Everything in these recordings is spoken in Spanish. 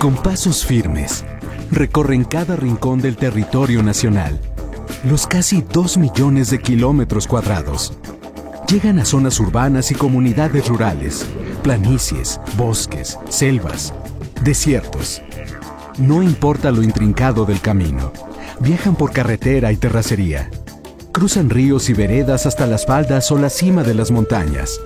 Con pasos firmes, recorren cada rincón del territorio nacional, los casi 2 millones de kilómetros cuadrados. Llegan a zonas urbanas y comunidades rurales, planicies, bosques, selvas, desiertos. No importa lo intrincado del camino, viajan por carretera y terracería. Cruzan ríos y veredas hasta las faldas o la cima de las montañas.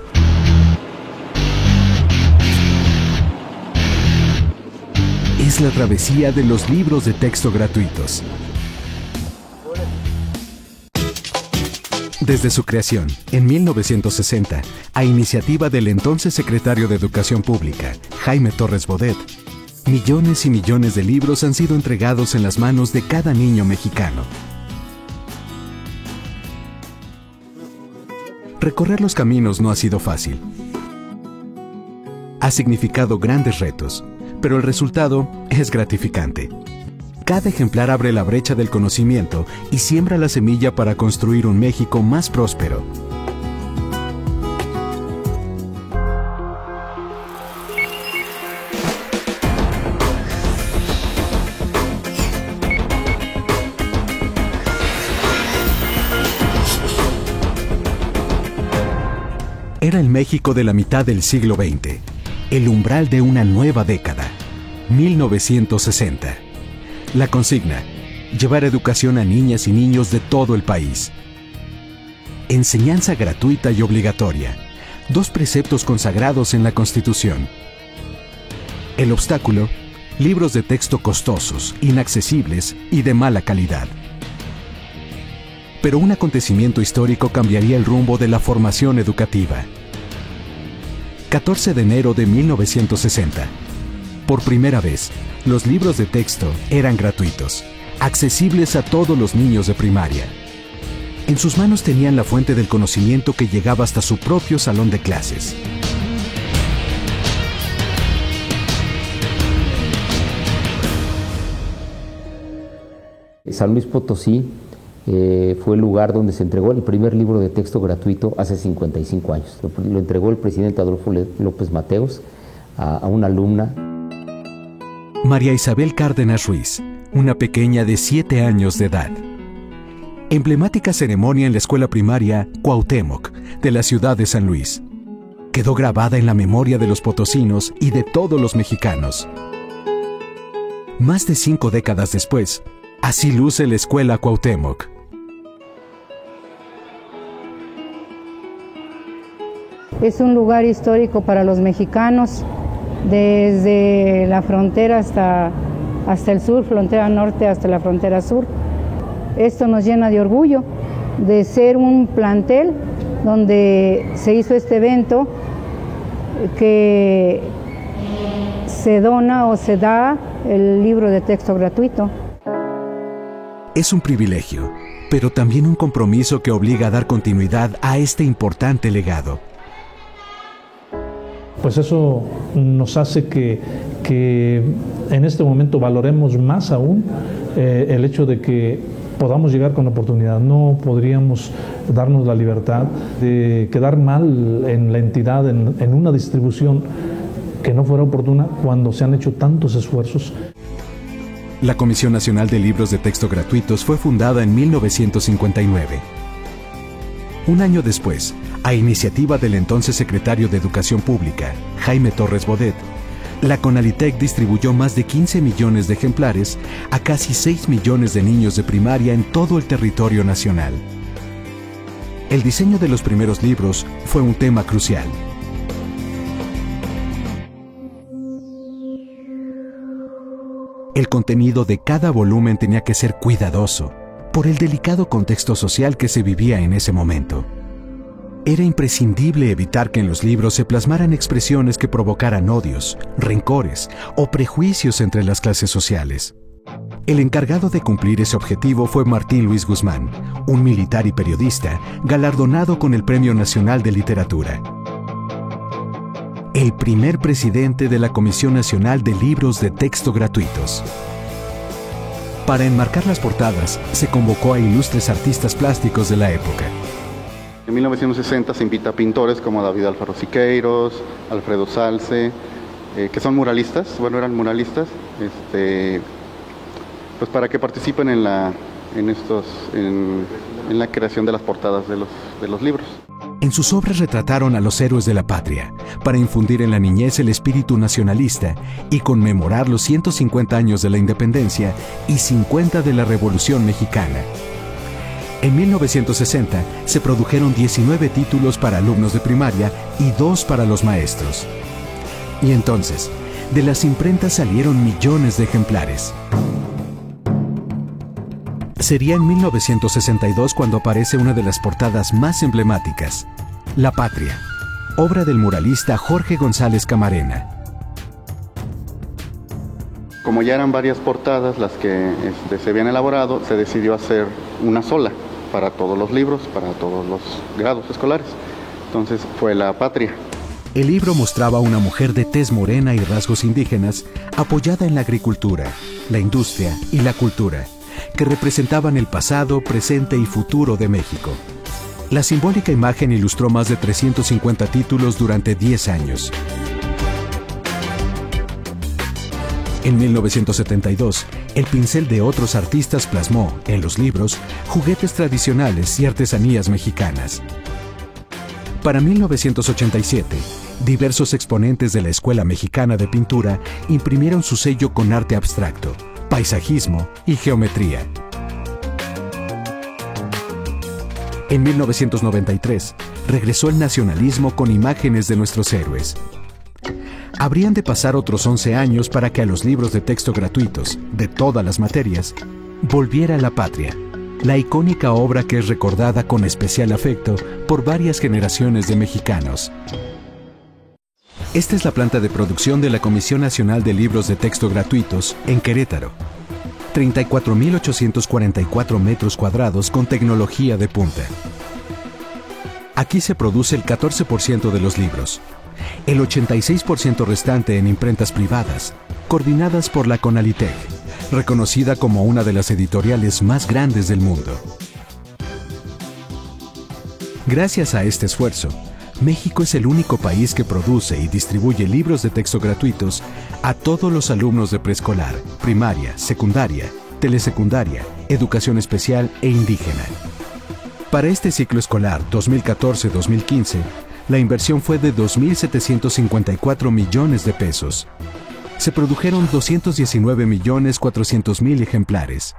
Es la travesía de los libros de texto gratuitos. Desde su creación, en 1960, a iniciativa del entonces secretario de Educación Pública, Jaime Torres Bodet, millones y millones de libros han sido entregados en las manos de cada niño mexicano. Recorrer los caminos no ha sido fácil. Ha significado grandes retos, pero el resultado es gratificante. Cada ejemplar abre la brecha del conocimiento y siembra la semilla para construir un México más próspero. Era el México de la mitad del siglo XX, el umbral de una nueva década, 1960. La consigna: llevar educación a niñas y niños de todo el país. Enseñanza gratuita y obligatoria, 2 preceptos consagrados en la Constitución. El obstáculo: libros de texto costosos, inaccesibles y de mala calidad. Pero un acontecimiento histórico cambiaría el rumbo de la formación educativa. 14 de enero de 1960. Por primera vez, los libros de texto eran gratuitos, accesibles a todos los niños de primaria. En sus manos tenían la fuente del conocimiento que llegaba hasta su propio salón de clases. San Luis Potosí fue el lugar donde se entregó el primer libro de texto gratuito hace 55 años. Lo entregó el presidente Adolfo López Mateos a una alumna. María Isabel Cárdenas Ruiz, una pequeña de 7 años de edad. Emblemática ceremonia en la escuela primaria Cuauhtémoc, de la ciudad de San Luis. Quedó grabada en la memoria de los potosinos y de todos los mexicanos. Más de 5 décadas después, así luce la escuela Cuauhtémoc. Es un lugar histórico para los mexicanos, desde la frontera hasta el sur, frontera norte hasta la frontera sur. Esto nos llena de orgullo de ser un plantel donde se hizo este evento que se dona o se da el libro de texto gratuito. Es un privilegio, pero también un compromiso que obliga a dar continuidad a este importante legado. Pues eso nos hace que en este momento valoremos más aún el hecho de que podamos llegar con oportunidad. No podríamos darnos la libertad de quedar mal en la entidad, en una distribución que no fuera oportuna cuando se han hecho tantos esfuerzos. La Comisión Nacional de Libros de Texto Gratuitos fue fundada en 1959. Un año después, a iniciativa del entonces secretario de Educación Pública, Jaime Torres Bodet, la Conalitec distribuyó más de 15 millones de ejemplares a casi 6 millones de niños de primaria en todo el territorio nacional. El diseño de los primeros libros fue un tema crucial. El contenido de cada volumen tenía que ser cuidadoso, por el delicado contexto social que se vivía en ese momento. Era imprescindible evitar que en los libros se plasmaran expresiones que provocaran odios, rencores o prejuicios entre las clases sociales. El encargado de cumplir ese objetivo fue Martín Luis Guzmán, un militar y periodista galardonado con el Premio Nacional de Literatura. El primer presidente de la Comisión Nacional de Libros de Texto Gratuitos. Para enmarcar las portadas, se convocó a ilustres artistas plásticos de la época. En 1960 se invita a pintores como David Alfaro Siqueiros, Alfredo Salce, que son muralistas, eran muralistas, pues para que participen en la creación de las portadas de los libros. En sus obras retrataron a los héroes de la patria, para infundir en la niñez el espíritu nacionalista y conmemorar los 150 años de la independencia y 50 de la Revolución Mexicana. En 1960 se produjeron 19 títulos para alumnos de primaria y 2 para los maestros. Y entonces, de las imprentas salieron millones de ejemplares. Sería en 1962 cuando aparece una de las portadas más emblemáticas, La Patria, obra del muralista Jorge González Camarena. Como ya eran varias portadas las que se habían elaborado, se decidió hacer una sola para todos los libros, para todos los grados escolares. Entonces fue La Patria. El libro mostraba a una mujer de tez morena y rasgos indígenas apoyada en la agricultura, la industria y la cultura, que representaban el pasado, presente y futuro de México. La simbólica imagen ilustró más de 350 títulos durante 10 años. En 1972, el pincel de otros artistas plasmó, en los libros, juguetes tradicionales y artesanías mexicanas. Para 1987, diversos exponentes de la Escuela Mexicana de Pintura imprimieron su sello con arte abstracto, paisajismo y geometría. En 1993, regresó el nacionalismo con imágenes de nuestros héroes. Habrían de pasar otros 11 años para que a los libros de texto gratuitos, de todas las materias, volviera La Patria, la icónica obra que es recordada con especial afecto por varias generaciones de mexicanos. Esta es la planta de producción de la Comisión Nacional de Libros de Texto Gratuitos en Querétaro. 34.844 metros cuadrados con tecnología de punta. Aquí se produce el 14% de los libros, el 86% restante en imprentas privadas, coordinadas por la Conalitec, reconocida como una de las editoriales más grandes del mundo. Gracias a este esfuerzo, México es el único país que produce y distribuye libros de texto gratuitos a todos los alumnos de preescolar, primaria, secundaria, telesecundaria, educación especial e indígena. Para este ciclo escolar 2014-2015, la inversión fue de 2.754 millones de pesos. Se produjeron 219.400.000 ejemplares,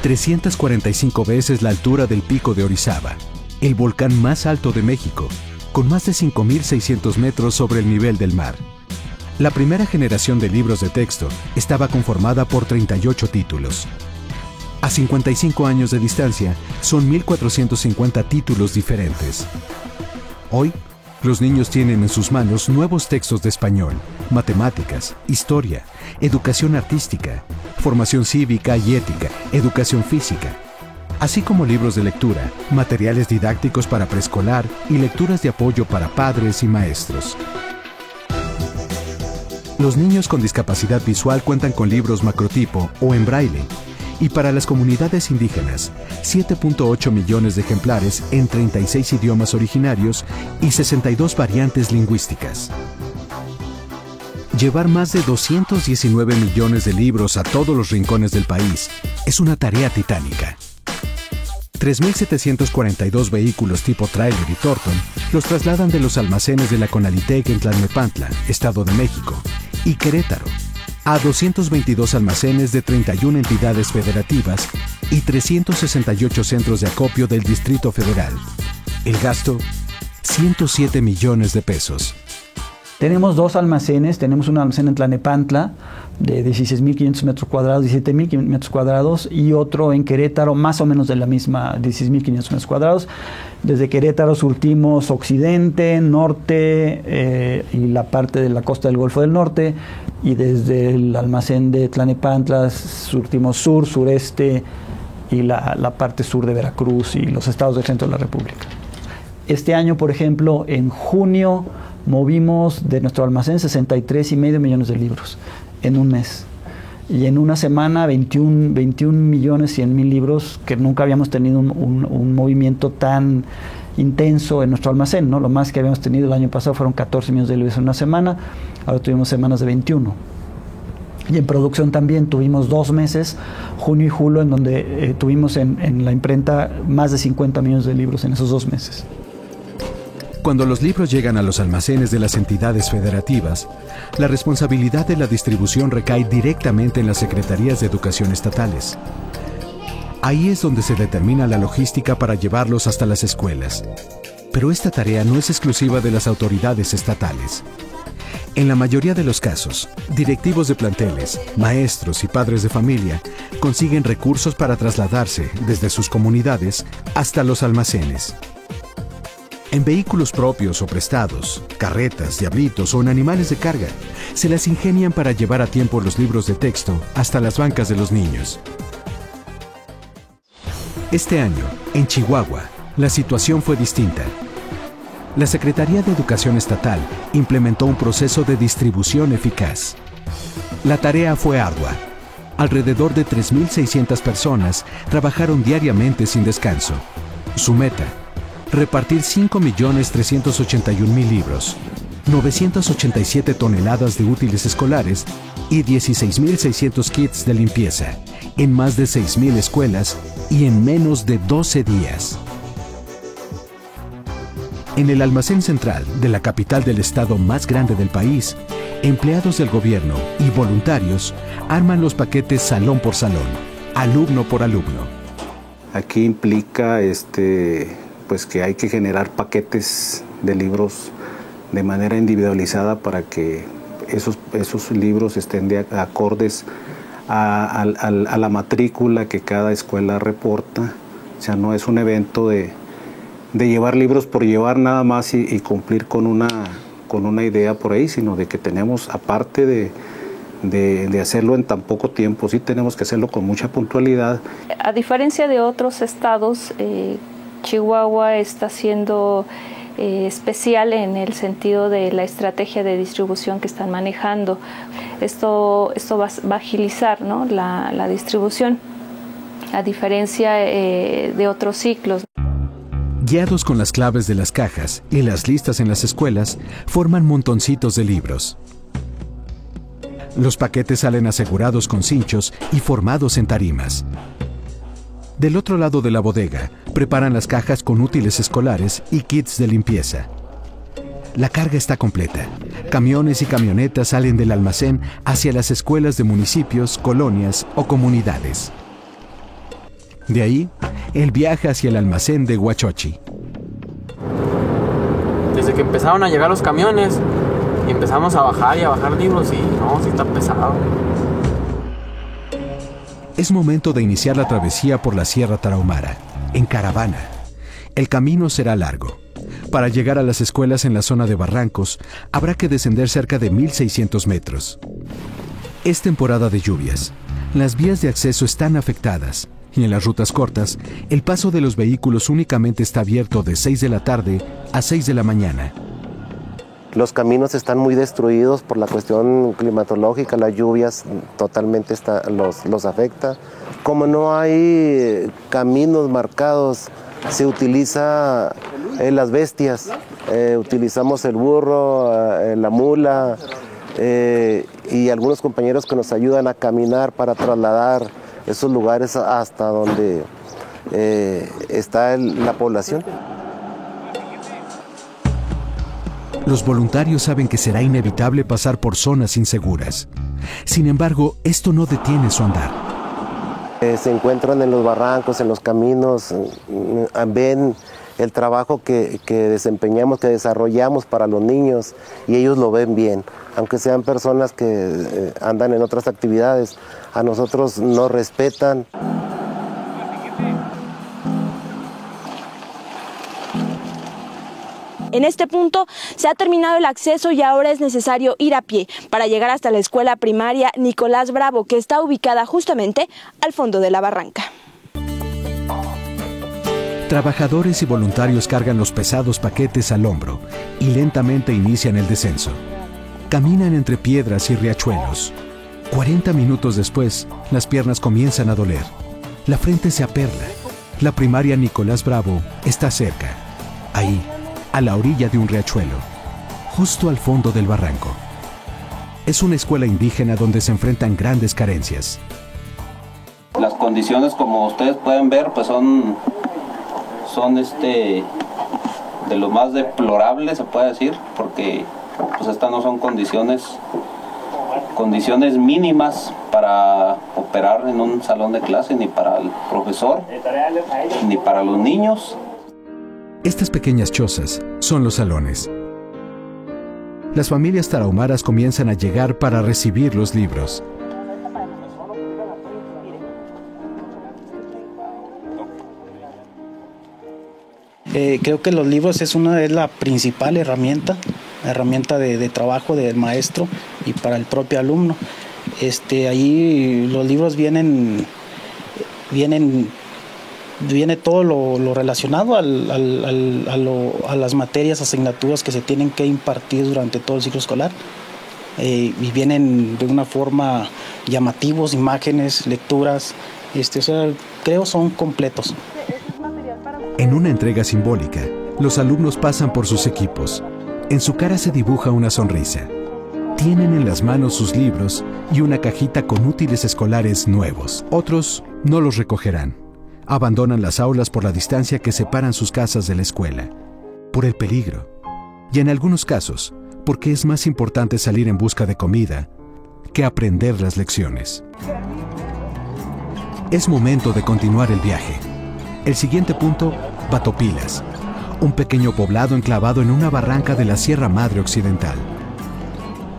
345 veces la altura del Pico de Orizaba, el volcán más alto de México, con más de 5.600 metros sobre el nivel del mar. La primera generación de libros de texto estaba conformada por 38 títulos. A 55 años de distancia, son 1.450 títulos diferentes. Hoy, los niños tienen en sus manos nuevos textos de español, matemáticas, historia, educación artística, formación cívica y ética, educación física, así como libros de lectura, materiales didácticos para preescolar y lecturas de apoyo para padres y maestros. Los niños con discapacidad visual cuentan con libros macrotipo o en braille, y para las comunidades indígenas, 7.8 millones de ejemplares en 36 idiomas originarios y 62 variantes lingüísticas. Llevar más de 219 millones de libros a todos los rincones del país es una tarea titánica. 3.742 vehículos tipo tráiler y Torton los trasladan de los almacenes de la Conalitec en Tlalnepantla, Estado de México, y Querétaro, a 222 almacenes de 31 entidades federativas y 368 centros de acopio del Distrito Federal. El gasto, 107 millones de pesos. Tenemos dos almacenes, tenemos un almacén en Tlalnepantla de 16.500 metros cuadrados, 17.000 metros cuadrados y otro en Querétaro, más o menos de la misma, 16.500 metros cuadrados. Desde Querétaro surtimos occidente, norte y la parte de la costa del Golfo del Norte, y desde el almacén de Tlalnepantla surtimos sur, sureste y la parte sur de Veracruz y los estados del centro de la República. Este año, por ejemplo, en junio, movimos de nuestro almacén 63,5 millones de libros en un mes. Y en una semana 21 millones 100 mil libros, que nunca habíamos tenido un movimiento tan intenso en nuestro almacén, ¿no? Lo más que habíamos tenido el año pasado fueron 14 millones de libros en una semana, ahora tuvimos semanas de 21. Y en producción también tuvimos 2 meses, junio y julio, en donde tuvimos en la imprenta más de 50 millones de libros en esos 2 meses. Cuando los libros llegan a los almacenes de las entidades federativas, la responsabilidad de la distribución recae directamente en las secretarías de educación estatales. Ahí es donde se determina la logística para llevarlos hasta las escuelas. Pero esta tarea no es exclusiva de las autoridades estatales. En la mayoría de los casos, directivos de planteles, maestros y padres de familia consiguen recursos para trasladarse desde sus comunidades hasta los almacenes. En vehículos propios o prestados, carretas, diablitos o en animales de carga, se las ingenian para llevar a tiempo los libros de texto hasta las bancas de los niños. Este año, en Chihuahua, la situación fue distinta. La Secretaría de Educación Estatal implementó un proceso de distribución eficaz. La tarea fue ardua. Alrededor de 3.600 personas trabajaron diariamente sin descanso. Su meta: repartir 5.381.000 libros, 987 toneladas de útiles escolares y 16.600 kits de limpieza en más de 6.000 escuelas y en menos de 12 días. En el almacén central de la capital del estado más grande del país, empleados del gobierno y voluntarios arman los paquetes salón por salón, alumno por alumno. Aquí implica pues que hay que generar paquetes de libros de manera individualizada para que esos libros estén acordes a la matrícula que cada escuela reporta. O sea, no es un evento de llevar libros por llevar nada más y cumplir con una idea por ahí, sino de que tenemos, aparte de hacerlo en tan poco tiempo, sí tenemos que hacerlo con mucha puntualidad. A diferencia de otros estados, Chihuahua está siendo especial en el sentido de la estrategia de distribución que están manejando. Esto va a agilizar, ¿no?, la distribución, a diferencia de otros ciclos. Guiados con las claves de las cajas y las listas en las escuelas, forman montoncitos de libros. Los paquetes salen asegurados con cinchos y formados en tarimas. Del otro lado de la bodega, preparan las cajas con útiles escolares y kits de limpieza. La carga está completa. Camiones y camionetas salen del almacén hacia las escuelas de municipios, colonias o comunidades. De ahí, el viaje hacia el almacén de Huachochi. Desde que empezaron a llegar los camiones, y empezamos a bajar libros y no, sí está pesado. Es momento de iniciar la travesía por la Sierra Tarahumara, en caravana. El camino será largo. Para llegar a las escuelas en la zona de barrancos, habrá que descender cerca de 1.600 metros. Es temporada de lluvias. Las vías de acceso están afectadas. Y en las rutas cortas, el paso de los vehículos únicamente está abierto de 6 de la tarde a 6 de la mañana. Los caminos están muy destruidos por la cuestión climatológica, las lluvias totalmente los afecta. Como no hay caminos marcados, se utiliza las bestias, utilizamos el burro, la mula y algunos compañeros que nos ayudan a caminar para trasladar esos lugares hasta donde está la población. Los voluntarios saben que será inevitable pasar por zonas inseguras. Sin embargo, esto no detiene su andar. Se encuentran en los barrancos, en los caminos, ven el trabajo que desempeñamos, que desarrollamos para los niños y ellos lo ven bien. Aunque sean personas que andan en otras actividades, a nosotros nos respetan. En este punto se ha terminado el acceso y ahora es necesario ir a pie para llegar hasta la escuela primaria Nicolás Bravo, que está ubicada justamente al fondo de la barranca. Trabajadores y voluntarios cargan los pesados paquetes al hombro y lentamente inician el descenso. Caminan entre piedras y riachuelos. 40 minutos después, las piernas comienzan a doler. La frente se aperla. La primaria Nicolás Bravo está cerca. ahí, a la orilla de un riachuelo, justo al fondo del barranco. Es una escuela indígena donde se enfrentan grandes carencias. Las condiciones, como ustedes pueden ver, pues son de lo más deplorable, se puede decir, porque pues estas no son condiciones mínimas para operar en un salón de clase, ni para el profesor, ni para los niños. Estas pequeñas chozas son los salones. Las familias tarahumaras comienzan a llegar para recibir los libros. Creo que los libros es la principal herramienta de trabajo del maestro y para el propio alumno. Ahí los libros viene todo lo relacionado a las materias, asignaturas que se tienen que impartir durante todo el ciclo escolar. Y vienen de una forma llamativos, imágenes, lecturas, creo son completos. En una entrega simbólica, los alumnos pasan por sus equipos. En su cara se dibuja una sonrisa. Tienen en las manos sus libros y una cajita con útiles escolares nuevos. Otros no los recogerán. Abandonan las aulas por la distancia que separan sus casas de la escuela, por el peligro. Y en algunos casos, porque es más importante salir en busca de comida que aprender las lecciones. Es momento de continuar el viaje. El siguiente punto, Batopilas, un pequeño poblado enclavado en una barranca de la Sierra Madre Occidental.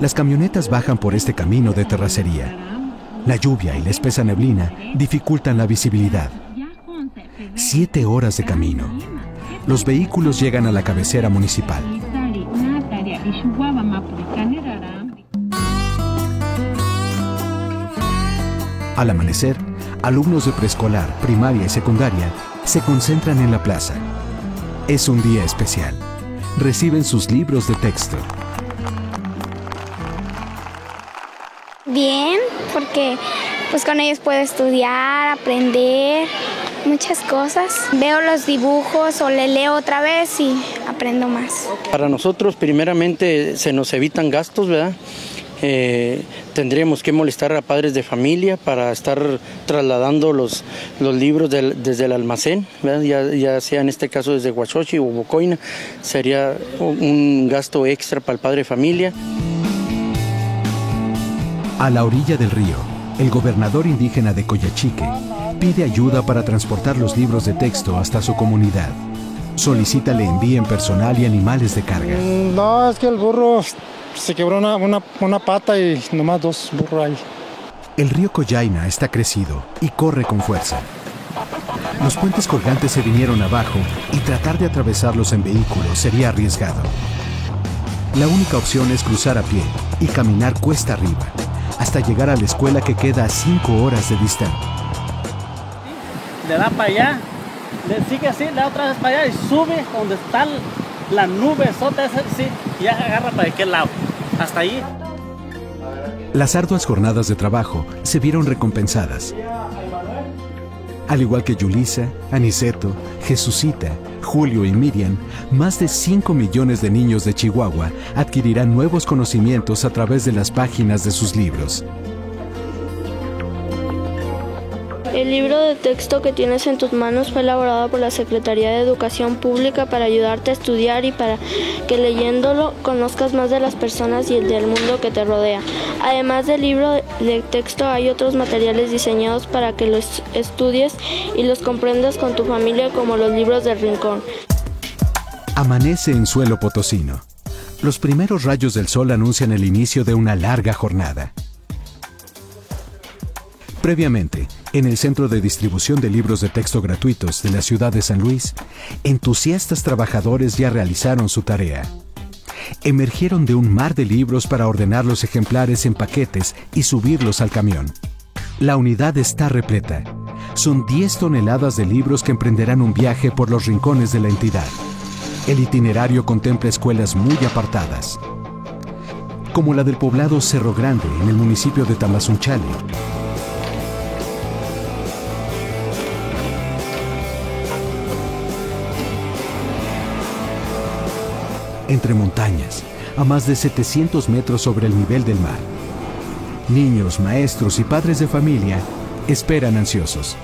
Las camionetas bajan por este camino de terracería. La lluvia y la espesa neblina dificultan la visibilidad. 7 horas de camino. Los vehículos llegan a la cabecera municipal. Al amanecer, alumnos de preescolar, primaria y secundaria se concentran en la plaza. Es un día especial. Reciben sus libros de texto. Bien, porque pues con ellos puedo estudiar, aprender muchas cosas. Veo los dibujos o le leo otra vez y aprendo más. Para nosotros, primeramente, se nos evitan gastos, ¿verdad? Tendríamos que molestar a padres de familia para estar trasladando los libros desde el almacén, ya sea en este caso desde Huachochi o Bocoina. Sería un gasto extra para el padre de familia. A la orilla del río, el gobernador indígena de Coyachique pide ayuda para transportar los libros de texto hasta su comunidad. Solicita le envíen personal y animales de carga. No, es que el burro se quebró una pata y nomás 2 burros ahí. El río Coyaina está crecido y corre con fuerza. Los puentes colgantes se vinieron abajo y tratar de atravesarlos en vehículos sería arriesgado. La única opción es cruzar a pie y caminar cuesta arriba, hasta llegar a la escuela que queda a 5 horas de distancia. Le da para allá, le sigue así, le da otra vez para allá y sube donde está la nube sota esa, sí, y ya agarra para aquel lado, hasta ahí. Las arduas jornadas de trabajo se vieron recompensadas. Al igual que Yulisa, Aniceto, Jesucita, Julio y Miriam, más de 5 millones de niños de Chihuahua adquirirán nuevos conocimientos a través de las páginas de sus libros. El libro de texto que tienes en tus manos fue elaborado por la Secretaría de Educación Pública para ayudarte a estudiar y para que leyéndolo conozcas más de las personas y del mundo que te rodea. Además del libro de texto hay otros materiales diseñados para que los estudies y los comprendas con tu familia, como los libros del rincón. Amanece en suelo potosino. Los primeros rayos del sol anuncian el inicio de una larga jornada. Previamente, en el Centro de Distribución de Libros de Texto Gratuitos de la ciudad de San Luis, entusiastas trabajadores ya realizaron su tarea. Emergieron de un mar de libros para ordenar los ejemplares en paquetes y subirlos al camión. La unidad está repleta. Son 10 toneladas de libros que emprenderán un viaje por los rincones de la entidad. El itinerario contempla escuelas muy apartadas, como la del poblado Cerro Grande, en el municipio de Tamazunchale. entre montañas, a más de 700 metros sobre el nivel del mar. Niños, maestros y padres de familia esperan ansiosos.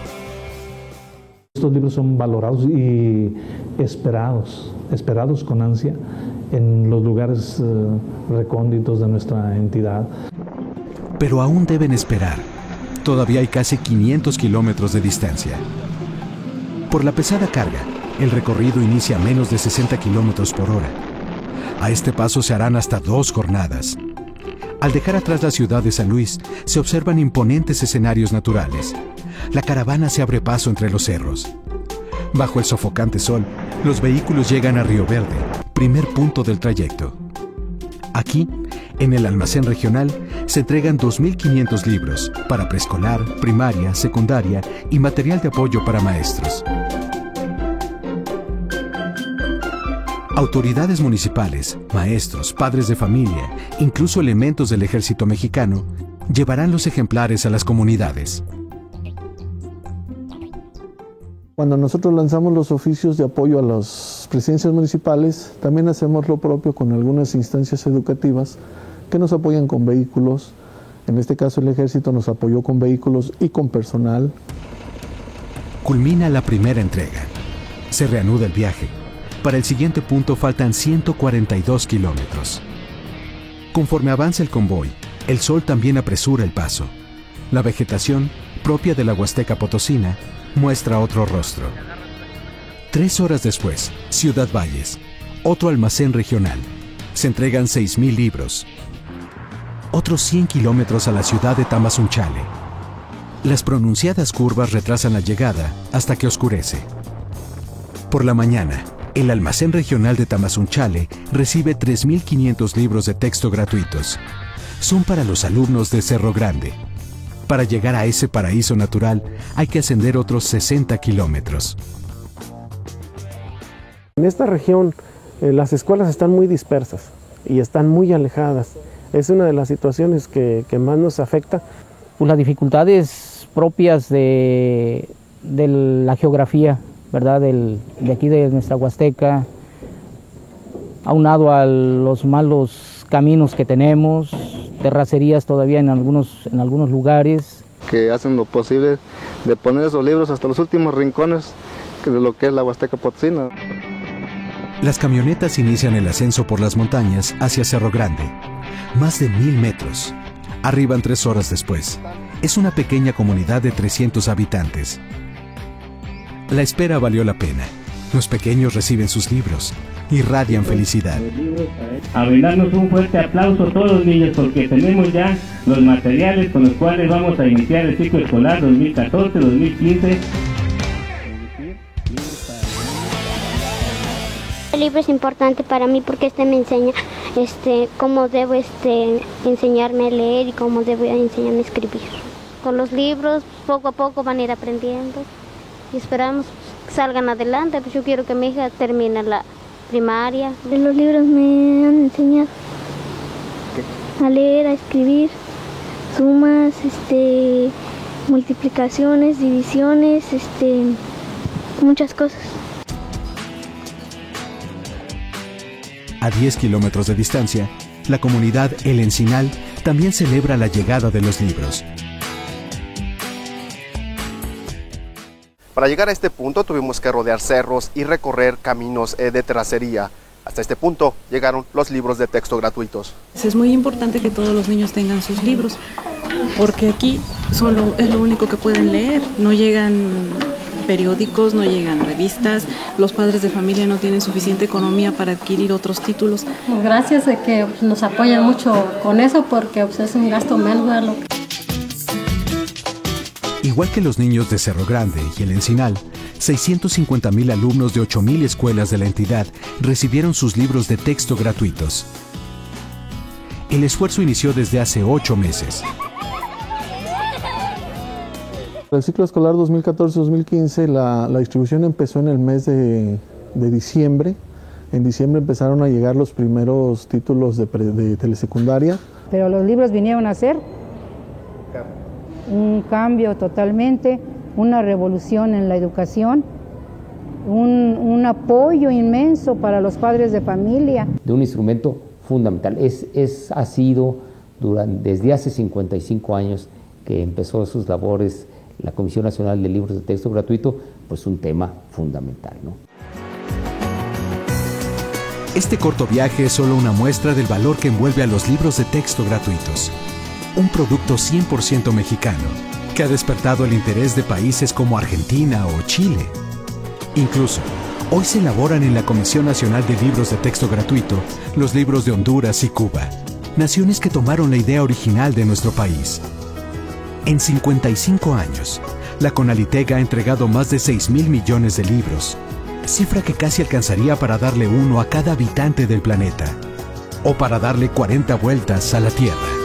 Estos libros son valorados y esperados con ansia en los lugares recónditos de nuestra entidad. Pero aún deben esperar. Todavía hay casi 500 kilómetros de distancia. Por la pesada carga, el recorrido inicia a menos de 60 kilómetros por hora. A este paso se harán hasta 2 jornadas. Al dejar atrás la ciudad de San Luis, se observan imponentes escenarios naturales. La caravana se abre paso entre los cerros. Bajo el sofocante sol, los vehículos llegan a Río Verde, primer punto del trayecto. Aquí, en el almacén regional, se entregan 2.500 libros para preescolar, primaria, secundaria y material de apoyo para maestros. Autoridades municipales, maestros, padres de familia, incluso elementos del ejército mexicano, llevarán los ejemplares a las comunidades. Cuando nosotros lanzamos los oficios de apoyo a las presidencias municipales, también hacemos lo propio con algunas instancias educativas que nos apoyan con vehículos. En este caso el ejército nos apoyó con vehículos y con personal. Culmina la primera entrega. Se reanuda el viaje. Para el siguiente punto faltan 142 kilómetros. Conforme avanza el convoy, el sol también apresura el paso. La vegetación, propia de la Huasteca Potosina, muestra otro rostro. 3 horas después, Ciudad Valles, otro almacén regional. Se entregan 6,000 libros. Otros 100 kilómetros a la ciudad de Tamazunchale. Las pronunciadas curvas retrasan la llegada hasta que oscurece. Por la mañana, el almacén regional de Tamazunchale recibe 3.500 libros de texto gratuitos. Son para los alumnos de Cerro Grande. Para llegar a ese paraíso natural hay que ascender otros 60 kilómetros. En esta región las escuelas están muy dispersas y están muy alejadas. Es una de las situaciones que más nos afecta. Pues las dificultades propias de la geografía, ¿verdad? De aquí de nuestra Huasteca, aunado a los malos caminos que tenemos, terracerías todavía en algunos lugares. Que hacen lo posible de poner esos libros hasta los últimos rincones de lo que es la Huasteca Potosina. Las camionetas inician el ascenso por las montañas hacia Cerro Grande. Más de 1,000 metros. Arriban 3 horas después. Es una pequeña comunidad de 300 habitantes. La espera valió la pena. Los pequeños reciben sus libros. Irradian felicidad. A brindarnos un fuerte aplauso a todos los niños porque tenemos ya los materiales con los cuales vamos a iniciar el ciclo escolar 2014-2015. El libro es importante para mí porque me enseña cómo debo enseñarme a leer y cómo debo enseñarme a escribir. Con los libros poco a poco van a ir aprendiendo y esperamos que salgan adelante, pues yo quiero que mi hija termine la primaria. Los libros me han enseñado a leer, a escribir, sumas, multiplicaciones, divisiones, muchas cosas. A 10 kilómetros de distancia, la comunidad El Encinal también celebra la llegada de los libros. Para llegar a este punto tuvimos que rodear cerros y recorrer caminos de terracería. Hasta este punto llegaron los libros de texto gratuitos. Es muy importante que todos los niños tengan sus libros, porque aquí solo es lo único que pueden leer. No llegan periódicos, no llegan revistas, los padres de familia no tienen suficiente economía para adquirir otros títulos. Gracias de que nos apoyan mucho con eso, porque es un gasto menos. Igual que los niños de Cerro Grande y El Encinal, 650,000 alumnos de 8,000 escuelas de la entidad recibieron sus libros de texto gratuitos. El esfuerzo inició desde hace 8 meses. El ciclo escolar 2014-2015, la distribución empezó en el mes de diciembre. En diciembre empezaron a llegar los primeros títulos de telesecundaria. Pero los libros vinieron a hacer un cambio totalmente, una revolución en la educación, un apoyo inmenso para los padres de familia. De un instrumento fundamental. Ha sido desde hace 55 años que empezó sus labores la Comisión Nacional de Libros de Texto Gratuito, pues un tema fundamental, ¿no? Este corto viaje es solo una muestra del valor que envuelve a los libros de texto gratuitos. Un producto 100% mexicano, que ha despertado el interés de países como Argentina o Chile. Incluso, hoy se elaboran en la Comisión Nacional de Libros de Texto Gratuito los libros de Honduras y Cuba, naciones que tomaron la idea original de nuestro país. En 55 años, la Conaliteg ha entregado más de 6,000 millones de libros, cifra que casi alcanzaría para darle uno a cada habitante del planeta, o para darle 40 vueltas a la Tierra.